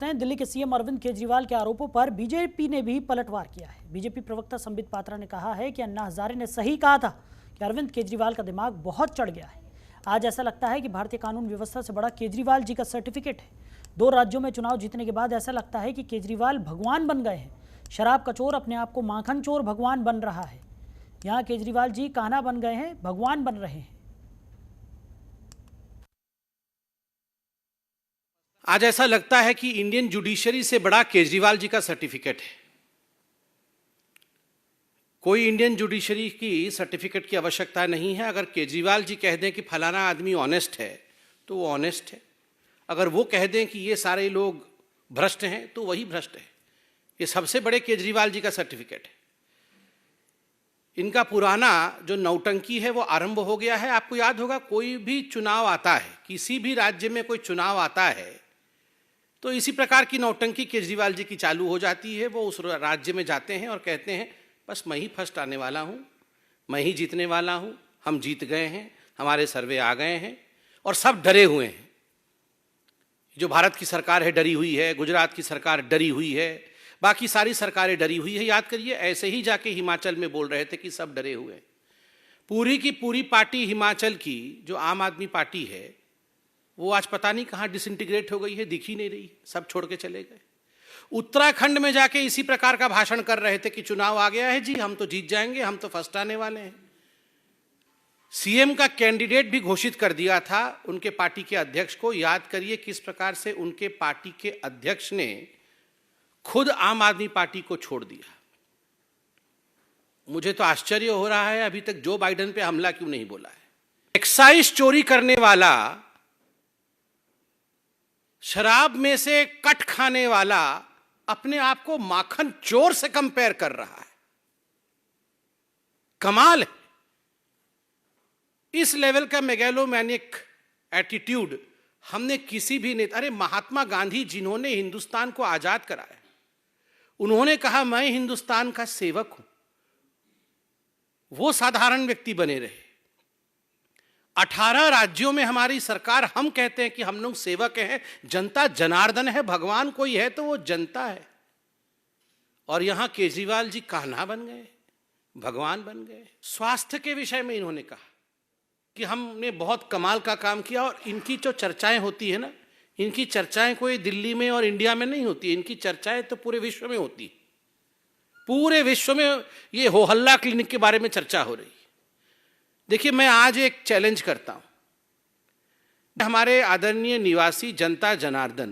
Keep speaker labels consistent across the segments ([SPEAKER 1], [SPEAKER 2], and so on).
[SPEAKER 1] दिल्ली के सीएम अरविंद केजरीवाल के आरोपों पर बीजेपी ने भी पलटवार किया है। बीजेपी प्रवक्ता संबित पात्रा ने कहा है कि अन्ना हजारे ने सही कहा था कि अरविंद केजरीवाल का दिमाग बहुत चढ़ गया है। आज ऐसा लगता है कि भारतीय कानून व्यवस्था से बड़ा केजरीवाल जी का सर्टिफिकेट है। 2 राज्यों में चुनाव जीतने के बाद ऐसा लगता है कि केजरीवाल भगवान बन गए हैं। शराब का चोर अपने आप को माखन चोर भगवान बन रहा है। यहाँ केजरीवाल जी कान्हा बन गए हैं, भगवान बन रहे हैं।
[SPEAKER 2] आज ऐसा लगता है कि इंडियन जुडिशरी से बड़ा केजरीवाल जी का सर्टिफिकेट है। कोई इंडियन जुडिशरी की सर्टिफिकेट की आवश्यकता नहीं है। अगर केजरीवाल जी कह दें कि फलाना आदमी ऑनेस्ट है तो वो ऑनेस्ट है। अगर वो कह दें कि ये सारे लोग भ्रष्ट हैं तो वही भ्रष्ट है। ये सबसे बड़े केजरीवाल जी का सर्टिफिकेट है। इनका पुराना जो नौटंकी है वो आरंभ हो गया है। आपको याद होगा, कोई भी चुनाव आता है, किसी भी राज्य में कोई चुनाव आता है तो इसी प्रकार की नौटंकी केजरीवाल जी की चालू हो जाती है। वो उस राज्य में जाते हैं और कहते हैं बस मैं ही फर्स्ट आने वाला हूँ, मैं ही जीतने वाला हूँ, हम जीत गए हैं, हमारे सर्वे आ गए हैं और सब डरे हुए हैं। जो भारत की सरकार है डरी हुई है, गुजरात की सरकार डरी हुई है, बाकी सारी सरकारें डरी हुई है। याद करिए, ऐसे ही जाके हिमाचल में बोल रहे थे कि सब डरे हुए हैं। पूरी की पूरी पार्टी हिमाचल की जो आम आदमी पार्टी है वो आज पता नहीं कहाँ डिसइंटीग्रेट हो गई है, दिख ही नहीं रही, सब छोड़ के चले गए। उत्तराखंड में जाके इसी प्रकार का भाषण कर रहे थे कि चुनाव आ गया है जी, हम तो जीत जाएंगे, हम तो फर्स्ट आने वाले हैं। सीएम का कैंडिडेट भी घोषित कर दिया था उनके पार्टी के अध्यक्ष को। याद करिए किस प्रकार से उनके पार्टी के अध्यक्ष ने खुद आम आदमी पार्टी को छोड़ दिया। मुझे तो आश्चर्य हो रहा है अभी तक जो बाइडेन पे हमला क्यों नहीं बोला है। एक्साइज चोरी करने वाला, शराब में से कट खाने वाला अपने आप को माखन चोर से कंपेयर कर रहा है। कमाल है। इस लेवल का मेगैलोमैनिक एटीट्यूड हमने किसी भी नेता, अरे महात्मा गांधी जिन्होंने हिंदुस्तान को आजाद कराया, उन्होंने कहा मैं हिंदुस्तान का सेवक हूं। वो साधारण व्यक्ति बने रहे। 18 राज्यों में हमारी सरकार, हम कहते हैं कि हम लोग सेवक हैं, जनता जनार्दन है, भगवान कोई है तो वो जनता है। और यहां केजरीवाल जी कान्हा बन गए, भगवान बन गए। स्वास्थ्य के विषय में इन्होंने कहा कि हमने बहुत कमाल का काम किया। और इनकी जो चर्चाएं होती है ना, इनकी चर्चाएं कोई दिल्ली में और इंडिया में नहीं होती, इनकी चर्चाएं तो पूरे विश्व में होती। पूरे विश्व में ये हो हल्ला क्लिनिक के बारे में चर्चा हो रही। देखिए, मैं आज एक चैलेंज करता हूं। हमारे आदरणीय निवासी जनता जनार्दन,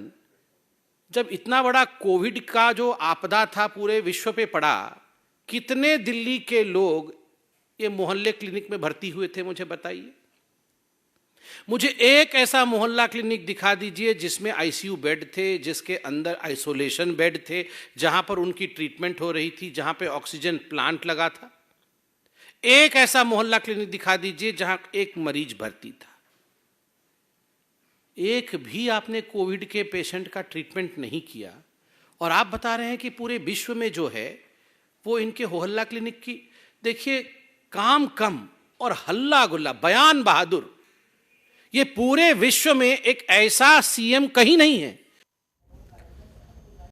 [SPEAKER 2] जब इतना बड़ा कोविड का जो आपदा था पूरे विश्व पे पड़ा, कितने दिल्ली के लोग ये मोहल्ले क्लिनिक में भर्ती हुए थे मुझे बताइए। मुझे एक ऐसा मोहल्ला क्लिनिक दिखा दीजिए जिसमें आईसीयू बेड थे, जिसके अंदर आइसोलेशन बेड थे, जहां पर उनकी ट्रीटमेंट हो रही थी, जहां पे ऑक्सीजन प्लांट लगा था। एक ऐसा मोहल्ला क्लिनिक दिखा दीजिए जहां एक मरीज भर्ती था। एक भी आपने कोविड के पेशेंट का ट्रीटमेंट नहीं किया। और आप बता रहे हैं कि पूरे विश्व में जो है वो इनके मोहल्ला क्लिनिक की। देखिए, काम कम और हल्ला गुल्ला, बयान बहादुर, ये पूरे विश्व में एक ऐसा सीएम कहीं नहीं है